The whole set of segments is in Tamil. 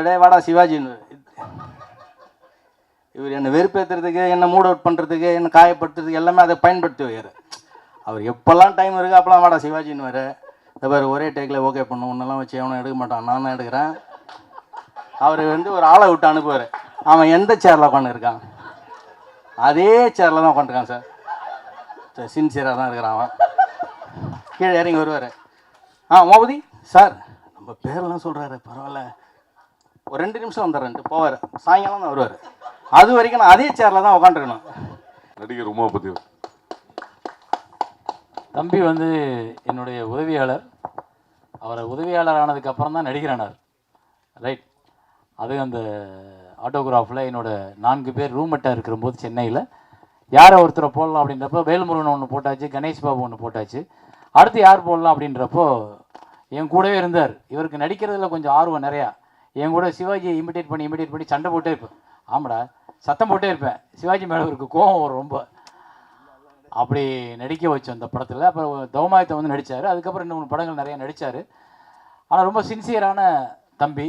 டே வாடா சிவாஜின்னு. இவர் என்னை வெறுப்பேற்றுறதுக்கு, என்னை மூட் அவுட் பண்ணுறதுக்கு, என்னை காயப்படுத்துறதுக்கு எல்லாமே அதை பயன்படுத்தி வைக்கிறார். அவர் எப்போல்லாம் டைம் இருக்குது அப்போல்லாம் வாடா சிவாஜின்னு வேறு. இந்த பேர் ஒரே டேக்கில் ஓகே பண்ணும், ஒன்றெல்லாம் வச்சு எவனும் எடுக்க மாட்டான், நான் தான் எடுக்கிறேன். அவர் ஒரு ஆளை விட்டு அனுப்புவார். அவன் எந்த சேரில் உட்காந்துருக்கான் அதே சேரில் தான் உட்காந்துருக்கான் சார். சார் சின்சியராக தான் இருக்கிறான் அவன். கீழே இறங்கி வருவார். மோபதி சார் நம்ம பேரெல்லாம் சொல்கிறாரு, பரவாயில்ல, ஒரு 2 நிமிஷம் வந்துடுறேன்ட்டு போவார். சாயங்காலம் தான் வருவார். அது வரைக்கும் நான் அதே சேரில் தான் உட்காந்துருக்கணும். நடிகர் உமாபதி தம்பி என்னுடைய உதவியாளர். அவரை உதவியாளர் ஆனதுக்கப்புறம் தான் நடிகரானார். ரைட். அது அந்த ஆட்டோகிராஃபில் என்னோட 4 பேர் ரூம்மேட்டாக இருக்கிறபோது சென்னையில் யாரை ஒருத்தரை போடலாம் அப்படின்றப்போ வேல்முருகன் ஒன்று போட்டாச்சு, கணேஷ் பாபு ஒன்று போட்டாச்சு. அடுத்து யார் போடலாம் அப்படின்றப்போ என் கூடவே இருந்தார். இவருக்கு நடிக்கிறதுல கொஞ்சம் ஆர்வம் நிறையா. என் கூட சிவாஜியை இமிடேட் பண்ணி சண்டை போட்டே இருப்பேன். ஆமாடா சத்தம் போட்டே இருப்பேன். சிவாஜி மேலே இவருக்கு கோபம் வரும் ரொம்ப. அப்படி நடிக்க வச்சோம் அந்த படத்தில். அப்புறம் தவமாயத்தை நடித்தார். அதுக்கப்புறம் 2-3 படங்கள் நிறையா நடித்தார். ஆனால் ரொம்ப சின்சியரான தம்பி.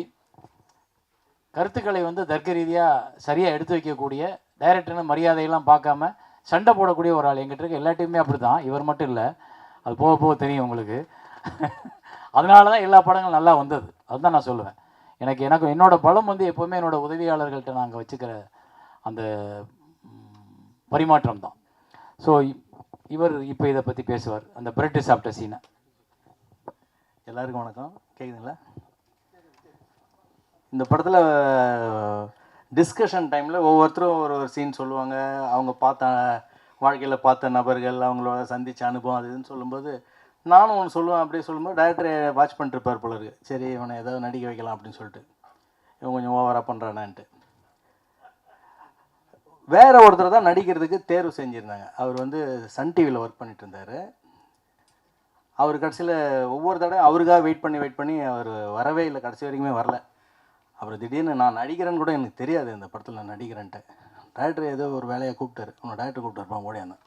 கருத்துக்களை தர்க்க ரீதியாக சரியாக எடுத்து வைக்கக்கூடிய, டைரக்டர்னு மரியாதையெல்லாம் பார்க்காம சண்டை போடக்கூடிய ஒரு ஆள். எங்கிட்ட இருக்க எல்லா டீமுமே அப்படி தான், இவர் மட்டும் இல்லை. அது போக போக தெரியும் உங்களுக்கு. அதனால தான் எல்லா படங்களும் நல்லா வந்தது. அதுதான் நான் சொல்லுவேன். எனக்கு என்னோட பலம் எப்போவுமே என்னோட உதவியாளர்கள்ட்ட நாங்கள் வச்சுக்கிற அந்த பரிமாற்றம் தான். ஸோ இவர் இப்போ இதை பற்றி பேசுவார், அந்த பிரெட்டு சாப்பிட்ட சீனை. எல்லாருக்கும் வணக்கம். கேட்குதுங்களா? இந்த படத்தில் டிஸ்கஷன் டைமில் ஒவ்வொருத்தரும் ஒரு சீன் சொல்லுவாங்க. அவங்க வாழ்க்கையில் பார்த்த நபர்கள், அவங்களோட சந்தித்த அனுபவம் அது இதுன்னு சொல்லும்போது நானும் ஒன்று சொல்லுவேன். அப்படியே சொல்லும்போது டைரக்டரை வாட்ச் பண்ணிட்டுருப்பார் போல இருக்குது. சரி இவனை ஏதாவது நடிக்க வைக்கலாம் அப்படின்னு சொல்லிட்டு, இவன் கொஞ்சம் ஓவராக பண்ணுறானான்ட்டு. வேற ஒருத்தர் தான் நடிக்கிறதுக்கு தேர்வு செஞ்சுருந்தாங்க. அவர் சன் டிவியில் ஒர்க் பண்ணிட்டு இருந்தார். அவர் கடைசியில் ஒவ்வொரு தடவை அவருக்காக வெயிட் பண்ணி அவர் வரவே இல்லை, கடைசி வரைக்குமே வரல. அப்புறம் திடீர்னு நான் நடிக்கிறேன்னு கூட எனக்கு தெரியாது, இந்த படத்தில் நான் நடிக்கிறேன்ட்டு. டைரக்டர் ஏதோ ஒரு வேலையை கூப்பிட்டாரு. உன்னை டைரக்டர் கூப்பிட்டாருப்பான் ஓடியானேன்.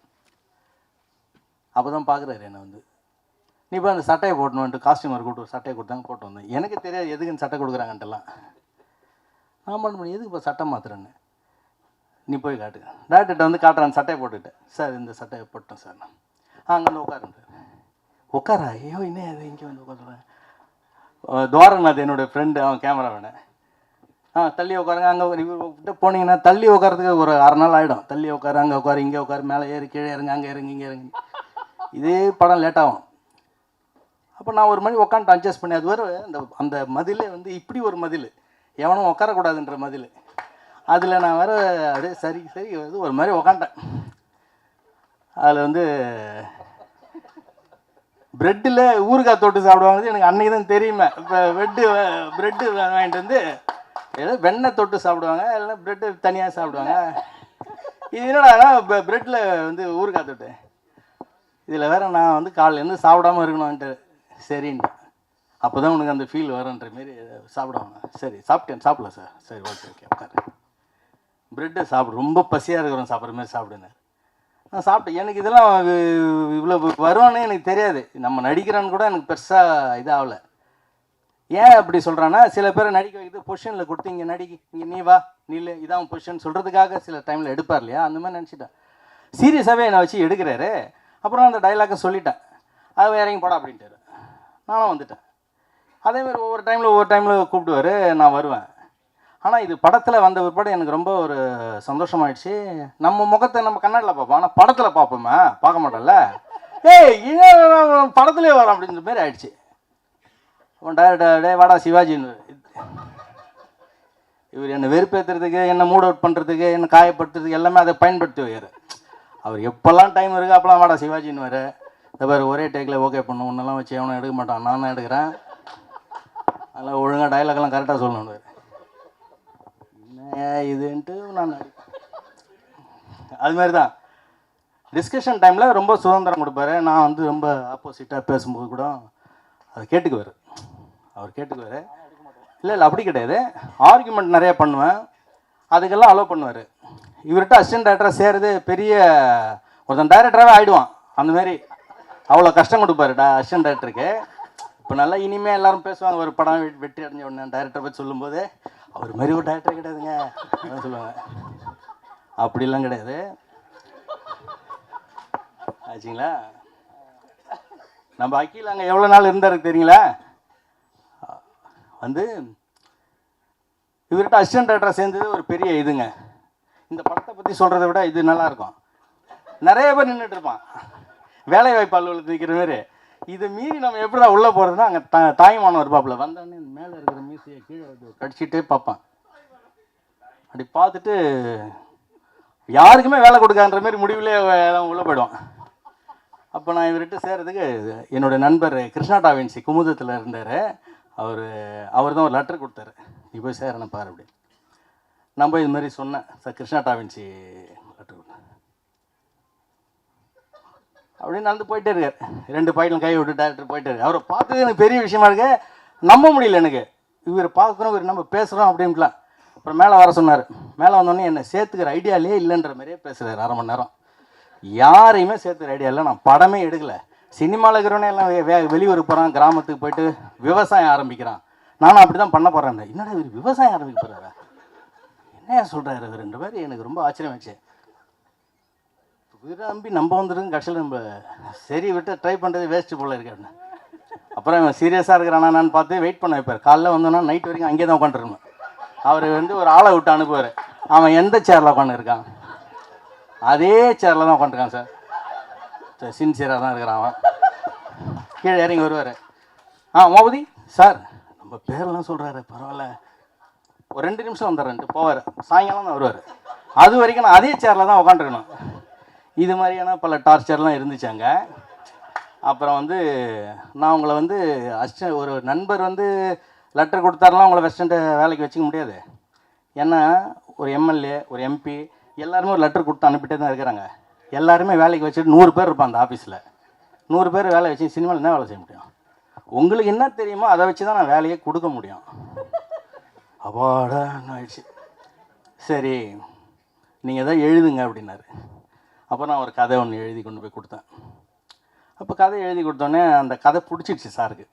அப்போ தான் பார்க்குறாரு என்னை. நீ இப்போ அந்த சட்டையை போட்டணுன்ட்டு காஸ்டியூமர் கூப்பிட்டு சட்டையை கொடுத்தாங்க, போட்டு வந்தேன். எனக்கு தெரியாது எதுக்கு இந்த சட்டை கொடுக்குறாங்கன்ட்டுலாம். நான் பண்ண எதுக்கு இப்போ சட்டை மாத்துறேன்னு. நீ போய் காட்டு. டைரக்டர்கிட்ட காட்டுறான் சட்டையை போட்டுக்கிட்டேன். சார் இந்த சட்டையை போட்டேன் சார். நான் அங்கே உட்காருன்ட்டு. உட்காரா? ஐயோ இன்னும் அது இங்கே உட்காந்துறேன். துவாரநாத் என்னோடய ஃப்ரெண்டு, அவன் கேமரா வேணேன். தள்ளி உட்காருங்க. அங்கே இவர்கிட்ட போனீங்கன்னா தள்ளி உட்காரத்துக்கு ஒரு 1/2 நாள் ஆகிடும். தள்ளி உட்காரு, அங்கே உட்காரு, இங்கே உட்காரு, மேலே ஏறி கீழே இறங்க, அங்கே இறங்கி இங்கே இறங்கி, இதே படம் லேட்டாகும். அப்போ நான் ஒரு மணி உட்காந்துட்டு அட்ஜஸ்ட் பண்ணி, அது அந்த அந்த மதிலே இப்படி ஒரு மதில், எவனும் உட்காரக்கூடாதுன்ற மதில். அதில் நான் அப்படியே சரி ஒரு மாதிரி உக்காண்டேன். அதில் ப்ரெட்டில் ஊறுகாய் தொட்டு சாப்பிடுவாங்க. எனக்கு அன்றைக்கி தான் தெரியுமே. இப்போ ப்ரெட்டு வாங்கிட்டு ஏதோ வெண்ணெய் தொட்டு சாப்பிடுவாங்க, இல்லைன்னா ப்ரெட்டு தனியாக சாப்பிடுவாங்க. இது என்னடா ப்ரெட்டில் ஊறுகாய் தொட்டு. இதில் வேறு நான் காலையிலேருந்து சாப்பிடாமல் இருக்கணும்ன்ட்டு சரின்ட்டு. அப்போ தான் உனக்கு அந்த ஃபீல் வரும்ன்ற மாரி சாப்பிடுவாங்க. சரி சாப்பிடல சார். சரி ஓகே உட்காரு. ப்ரெட்டை சாப்பிடு, ரொம்ப பசியாக இருக்கிறோம், சாப்பிட்ற மாதிரி சாப்பிடுங்க. நான் சாப்பிட்டேன். எனக்கு இதெல்லாம் இவ்வளோ வருவானே எனக்கு தெரியாது. நம்ம நடிக்கிறான்னு கூட எனக்கு பெருசாக இதாகலை. ஏன் அப்படி சொல்கிறான்னா, சில பேரை நடிக்க வைக்கிறது பொசிஷனில் கொடுத்து இங்கே நடிக்க, இங்கே நீ வா நீல இதான் பொசிஷன் சொல்கிறதுக்காக சில டைமில் எடுப்பார் இல்லையா, அந்த மாதிரி நினச்சிட்டேன். சீரியஸாகவே என்னை வச்சு எடுக்கிறாரு. அப்புறம் அந்த டைலாக்கை சொல்லிட்டேன். அது வேற எங்கேயும் போடா அப்படின்ட்டாரு. நானும் வந்துட்டேன். அதேமாதிரி ஒவ்வொரு டைமில் கூப்பிடுவார், நான் வருவேன். ஆனால் இது படத்தில் வந்த பிற்பாடு எனக்கு ரொம்ப ஒரு சந்தோஷமாயிடுச்சு. நம்ம முகத்தை நம்ம கண்ணாடியில் பார்ப்போம், ஆனால் படத்தில் பார்ப்போமா, பார்க்க மாட்டோம்ல. படத்துலேயே வரோம் அப்படின்ற மாதிரி ஆயிடுச்சு. டே வாடா சிவாஜின்னு. இவர் என்னை வெறுப்பேற்றுறதுக்கு, என்னை மூட் அவுட் பண்ணுறதுக்கு, என்னை காயப்படுத்துறதுக்கு எல்லாமே அதை பயன்படுத்தி வைக்கிறார். அவர் எப்போல்லாம் டைம் இருக்குது அப்போல்லாம் வாடா சிவாஜின்னு வேறு. இந்த பேர் ஒரே டேக்கில் ஓகே பண்ணும், ஒன்றெல்லாம் வச்சு எவனும் எடுக்க மாட்டான், நான் தான் எடுக்கிறேன். அதெல்லாம் ஒழுங்காக டைலாக்லாம் கரெக்டாக சொல்லணும். இதுன்ட்டு நான் அது மாதிரி தான் டிஸ்கஷன் டைமில் ரொம்ப சுதந்திரம் கொடுப்பாரு. நான் ரொம்ப ஆப்போசிட்டாக பேசும்போது கூட அதை கேட்டுக்குவார். அவர் கேட்டுக்குவார். இல்லை அப்படி கிடையாது. ஆர்குமெண்ட் நிறையா பண்ணுவேன், அதுக்கெல்லாம் அலோவ் பண்ணுவார். இவர்கிட்ட அசிஸ்டன்ட் டைரக்டராக சேருது பெரிய ஒருத்தன் டைரக்டராகவே ஆகிடுவான். அந்தமாரி அவ்வளோ கஷ்டம் கொடுப்பாரு அசிஸ்டன்ட் டைரக்டருக்கு. இப்போ நல்லா இனிமேல் எல்லாரும் பேசுவாங்க, ஒரு படம் வெற்றி அடைஞ்ச உடனே டைரக்டரை பற்றி சொல்லும்போது அவர் மாதிரி ஒரு டைரக்டர் கிடையாதுங்க அதான் சொல்லுவாங்க. அப்படிலாம் கிடையாது ஆச்சுங்களா. நம்ம அக்கீல் அங்கே எவ்வளோ நாள் இருந்தாரு தெரியுங்களா? வந்து இவர்கிட்ட அசிஸ்டன்ட் டைரக்டராக சேர்ந்தது ஒரு பெரிய இதுங்க. இந்த படத்தை பற்றி சொல்கிறத விட இது நல்லாயிருக்கும். நிறைய பேர் நின்றுட்டு இருப்பான் வேலை வாய்ப்பு அலுவலகத்தில் நிற்கிற மாதிரி. இதை மீறி நம்ம எப்படிடா உள்ளே போகிறதுனா அங்கே தாய்மானம் இருப்பாப்புல வந்தோடனே மேலே இருக்கிற மீசையை கீழே கடிச்சிட்டே பார்ப்பான். அப்படி பார்த்துட்டு யாருக்குமே வேலை கொடுக்கான்ற மாதிரி முடிவுலே உள்ளே போயிடுவான். அப்போ நான் இவர்கிட்ட சேர்றதுக்கு என்னோடய நண்பர் கிருஷ்ணா டாவின்சி குமுதத்தில் இருந்தார். அவர் தான் ஒரு லெட்டர் கொடுத்தாரு, நீ போய் சேரணும் பாரு அப்படி. நான் போய் இது மாதிரி சொன்னேன், சார் கிருஷ்ணா டாவின்சி லெட்டர் கொடுத்தேன் அப்படின்னு நடந்து போயிட்டே இருக்கார். 2 பாயிண்டில் கை விட்டு டேரக்டர் போயிட்டே இருக்கு. அவரை பார்த்தது எனக்கு பெரிய விஷயமா இருக்கு, நம்ப முடியல எனக்கு. இவரை பார்க்குறோம், இவர் நம்ம பேசுகிறோம் அப்படின்ட்டுலாம். அப்புறம் மேலே வர சொன்னார். மேலே வந்தோடனே என்னை சேர்த்துக்கிற ஐடியாலே இல்லைன்ற மாதிரியே பேசுகிறார் 1/2 மணி நேரம். யாரையுமே சேர்த்துக்கிற ஐடியா இல்லை, நான் படமே எடுக்கலை. சினிமாவில் இருக்கிறவனே எல்லாம் வெளியூருக்கு போகிறான், கிராமத்துக்கு போயிட்டு விவசாயம் ஆரம்பிக்கிறான். நானும் அப்படி தான் பண்ண போகிறேன். என்னடா இவர் விவசாயம் ஆரம்பிக்க போகிறாரா, என்ன சொல்கிறாரு இவருன்ற மாதிரி எனக்கு ரொம்ப ஆச்சரியமாச்சு. விரும்பி நம்ம வந்துருக்கு கடைசியில் நம்ம சரி விட்டு ட்ரை பண்ணுறது வேஸ்ட்டு போல் இருக்கு அப்படின்னு. அப்புறம் இவன் சீரியஸாக இருக்கிறானான்னு பார்த்து வெயிட் பண்ண வைப்பார். காலைல வந்தோன்னா நைட் வரைக்கும் அங்கே தான் உட்காந்துருக்கணும். அவர் வந்து ஒரு ஆளை விட்டு அனுப்புவார். அவன் எந்த சேரில் உட்காந்துருக்கான் அதே சேரில் தான் உட்காந்துருக்கான் சார். சின்சியராக தான் இருக்கிறான் அவன். கீழே இறங்கி வருவார். மோபதி சார் நம்ம பேரெல்லாம் சொல்கிறாரு, பரவாயில்ல, ஒரு 2 நிமிஷம் வந்துடுறேன்ட்டு போவார். சாயங்காலம் தான் வருவார். அது வரைக்கும் நான் அதே சேரில் தான் உட்காந்துருக்கணும். இது மாதிரியான பல டார்ச்சர்லாம் இருந்துச்சாங்க. அப்புறம் வந்து நான் உங்களை வந்து ஒரு நண்பர் வந்து லெட்டர் கொடுத்தாருலாம் உங்களை வெஸ்டன்ட்டு வேலைக்கு வச்சுக்க முடியாது. ஏன்னா ஒரு எம்எல்ஏ ஒரு எம்பி எல்லாருமே ஒரு லெட்டர் கொடுத்து அனுப்பிட்டே தான் இருக்கிறாங்க. எல்லாருமே வேலைக்கு வச்சுட்டு 100 பேர் இருப்பான் அந்த ஆஃபீஸில். 100 பேர் வேலை வச்சு சினிமாவில் என்ன வேலை செய்ய முடியும்? உங்களுக்கு என்ன தெரியுமோ அதை வச்சு தான் நான் வேலையே கொடுக்க முடியும். அப்பாடா ஆயிடுச்சு. சரி நீங்கள் எதாவது எழுதுங்க அப்படின்னாரு. அப்போ நான் ஒரு கதை ஒன்று எழுதி கொண்டு போய் கொடுத்தேன். அப்போ கதை எழுதி கொடுத்தோன்னே அந்த கதை பிடிச்சிடுச்சு சாருக்கு,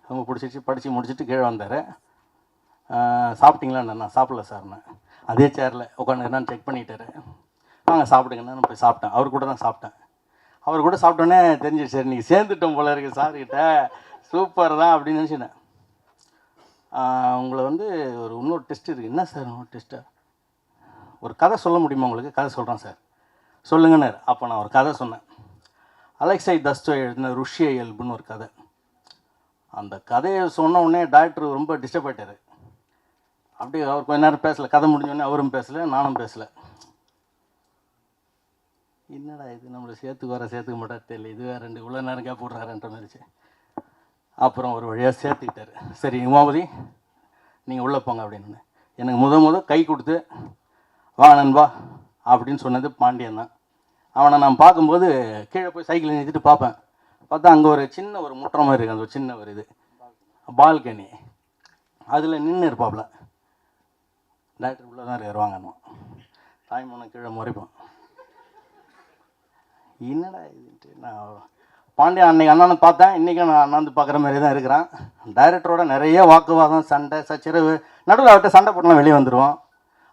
ரொம்ப பிடிச்சிடுச்சு. படித்து முடிச்சுட்டு கீழே வந்தார். சாப்பிட்டீங்களா? நான் சாப்பிடல சார்ண்ணே. அதே சேரில் உட்காந்துருந்தான்னு செக் பண்ணிட்டாரு. வாங்க சாப்பிடுங்கன்னு நான் போய் சாப்பிட்டேன். அவர் கூட தான் சாப்பிட்டேன். அவர் கூட சாப்பிட்டோன்னே தெரிஞ்சிடுச்சு, சரி நீங்கள் சேர்ந்துட்டோம் போல இருக்குது சார்கிட்ட, சூப்பர் தான் அப்படின்னு நினச்சிட்டேன். உங்களை வந்து இன்னொரு டெஸ்ட் இருக்குது. என்ன சார் இன்னொரு டெஸ்ட்டா? ஒரு கதை சொல்ல முடியுமா உங்களுக்கு? கதை சொல்கிறேன் சார், சொல்லுங்கன்னாரு. அப்போ நான் ஒரு கதை சொன்னேன். அலெக்சை தஸ்டோ எழுதின ருஷ்ய இயல்புன்னு ஒரு கதை. அந்த கதையை சொன்ன உடனே டாக்டர் ரொம்ப டிஸ்டர்ப் ஆகிட்டார். அப்படியே அவர் கொஞ்ச நேரம் பேசலை. கதை முடிஞ்சோடனே அவரும் பேசலை, நானும் பேசலை. என்னடா இது, நம்மளை சேர்த்துக்க மாட்டா தெரியல, இது வேறு 2 இவ்வளோ நேரம் கேப் விட்றாருன்ற மாதிரிச்சு. அப்புறம் ஒரு வழியாக சேர்த்துக்கிட்டார். சரி உமாபதி நீங்கள் உள்ளே போங்க அப்படின்னு. எனக்கு முத கை கொடுத்து வா நண்பா அப்படின்னு சொன்னது பாண்டியன் தான். அவனை நான் பார்க்கும்போது கீழே போய் சைக்கிளை நிறுத்திட்டு பார்ப்பேன். பார்த்தா அங்கே ஒரு சின்ன ஒரு முற்றம் மாதிரி இருக்குது, அந்த ஒரு சின்ன ஒரு இது பால்கனி, அதில் நின்று இருப்பாப்புல. டாக்டர் உள்ளே தான் இருக்கார் வாங்கணும். தாய்மனை கீழே முறைப்போம். என்னடா இதுன்ட்டு நான் பாண்டியன் அன்னைக்கு அண்ணாந்து பார்த்தேன். இன்றைக்கும் நான் அண்ணாந்து பார்க்குற மாதிரி தான் இருக்கிறான். டைரக்டரோட நிறைய வாக்குவாதம், சண்டை, சச்சரவு. நடுவில் அவர்கிட்ட சண்டை போட்டலாம் வெளியே வந்துடுவோம்.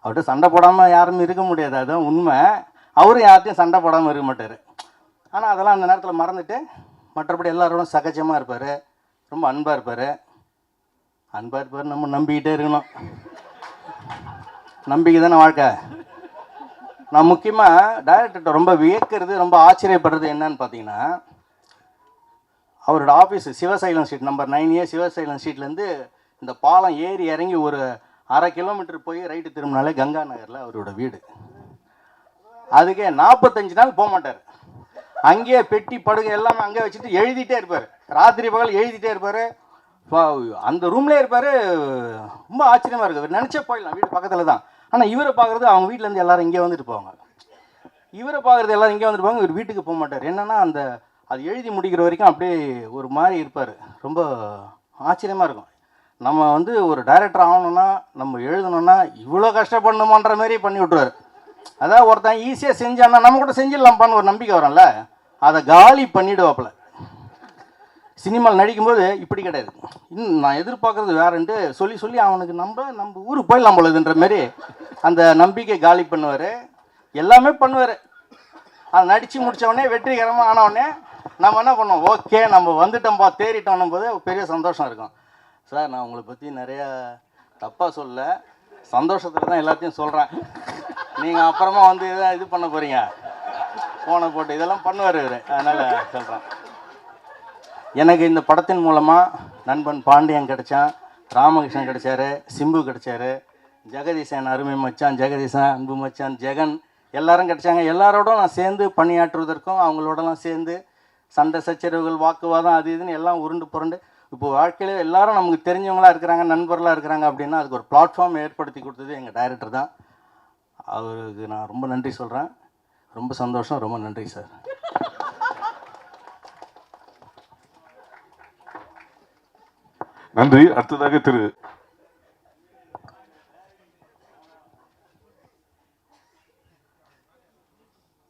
அவர்கிட்ட சண்டை போடாமல் யாரும் இருக்க முடியாது, அதுதான் உண்மை. அவரும் யார்ட்டையும் சண்டை போடாமல் இருக்க மாட்டார். ஆனால் அதெல்லாம் அந்த நேரத்தில் மறந்துட்டு மற்றபடி எல்லாரோட சகஜமாக இருப்பார், ரொம்ப அன்பாக இருப்பார். நம்ம நம்பிக்கிட்டே இருக்கணும். நம்பிக்கை தானே வாழ்க்கை. நான் முக்கியமாக டைரக்டர்கிட்ட ரொம்ப வியக்கிறது, ரொம்ப ஆச்சரியப்படுறது என்னன்னு பார்த்தீங்கன்னா, அவரோட office Sivasailam street number 9A Sivasailam ஸ்ட்ரீட்லேருந்து இந்த பாலம் ஏறி இறங்கி ஒரு 1/2 கிலோமீட்டர் போய் ரைட்டு திரும்பினாலே கங்கா நகரில் அவரோட வீடு. அதுக்கே 45 நாள் போக மாட்டார். அங்கேயே பெட்டி படுகை எல்லாமே அங்கே வச்சுட்டு எழுதிட்டே இருப்பார். ராத்திரி பகல் எழுதிட்டே இருப்பார். அந்த ரூம்லேயே இருப்பார். ரொம்ப ஆச்சரியமாக இருக்குது. நினச்சே போயிடலாம், வீடு பக்கத்தில் தான். ஆனால் இவரை பார்க்குறது அவங்க வீட்டிலேருந்து எல்லோரும் இங்கே வந்துட்டு போவாங்க. இவரை பார்க்குறது எல்லோரும் இங்கே வந்துட்டு போவாங்க. இவர் வீட்டுக்கு போக மாட்டார். என்னென்னா அது எழுதி முடிக்கிற வரைக்கும் அப்படியே ஒரு மாதிரி இருப்பார். ரொம்ப ஆச்சரியமாக இருக்கும். நம்ம ஒரு டைரக்டர் ஆகணும்னா, நம்ம எழுதணும்னா இவ்வளோ கஷ்டப்படணுமான்ற மாதிரி பண்ணி விட்ருவார். அதாவது ஒருத்தன் ஈஸியாக செஞ்சான்னா நம்ம கூட செஞ்சிடலாம்ப்பான்னு ஒரு நம்பிக்கை வரும்ல, அதை காலி பண்ணிவிடுவாப்பில். சினிமாவில் நடிக்கும்போது இப்படி கிடையாது. இன்னும் நான் எதிர்பார்க்குறது வேறன்ட்டு சொல்லி சொல்லி அவனுக்கு நம்ம ஊருக்கு போயிடலாம் பொழுதுன்ற மாரி அந்த நம்பிக்கை காலி பண்ணுவார். எல்லாமே பண்ணுவார். அதை நடித்து முடித்தவொடனே வெற்றிகரமாக ஆனவுடனே நம்ம என்ன பண்ணோம், ஓகே நம்ம வந்துட்டோம்ப்பா தேறிட்டோம் போது பெரிய சந்தோஷம் இருக்கும். சார் நான் உங்களை பற்றி நிறையா தப்பாக சொல்ல, சந்தோஷத்துக்கு தான் எல்லாத்தையும் சொல்கிறேன். நீங்கள் அப்புறமா வந்து இது பண்ண போகிறீங்க, ஃபோனை போட்டு இதெல்லாம் பண்ணுவார் இவர். அதனால் சொல்கிறேன். எனக்கு இந்த படத்தின் மூலமாக நண்பன் பாண்டியன் கிடைச்சான், ராமகிருஷ்ணன் கிடைச்சாரு, சிம்பு கிடைச்சாரு, ஜெகதீசன் அருமை மச்சான், ஜெகதீசன் அன்பு மச்சான், ஜெகன் எல்லாரும் கிடைச்சாங்க. எல்லாரோடும் நான் சேர்ந்து பணியாற்றுவதற்கும் அவங்களோடலாம் சேர்ந்து சண்டை சச்சரவுகள் வாக்குவாதம் அது இதுன்னு எல்லாம் உருண்டு புரண்டு இப்போ வாழ்க்கையில் எல்லாரும் நமக்கு தெரிஞ்சவங்களாக இருக்கிறாங்க, நண்பர்களாக இருக்கிறாங்க அப்படின்னா அதுக்கு ஒரு பிளாட்ஃபார்ம் ஏற்படுத்தி கொடுத்தது எங்கள் டைரக்டர் தான். அவருக்கு நான் ரொம்ப நன்றி சொல்கிறேன். ரொம்ப சந்தோஷம். ரொம்ப நன்றி சார். நன்றி. அடுத்ததாக திரு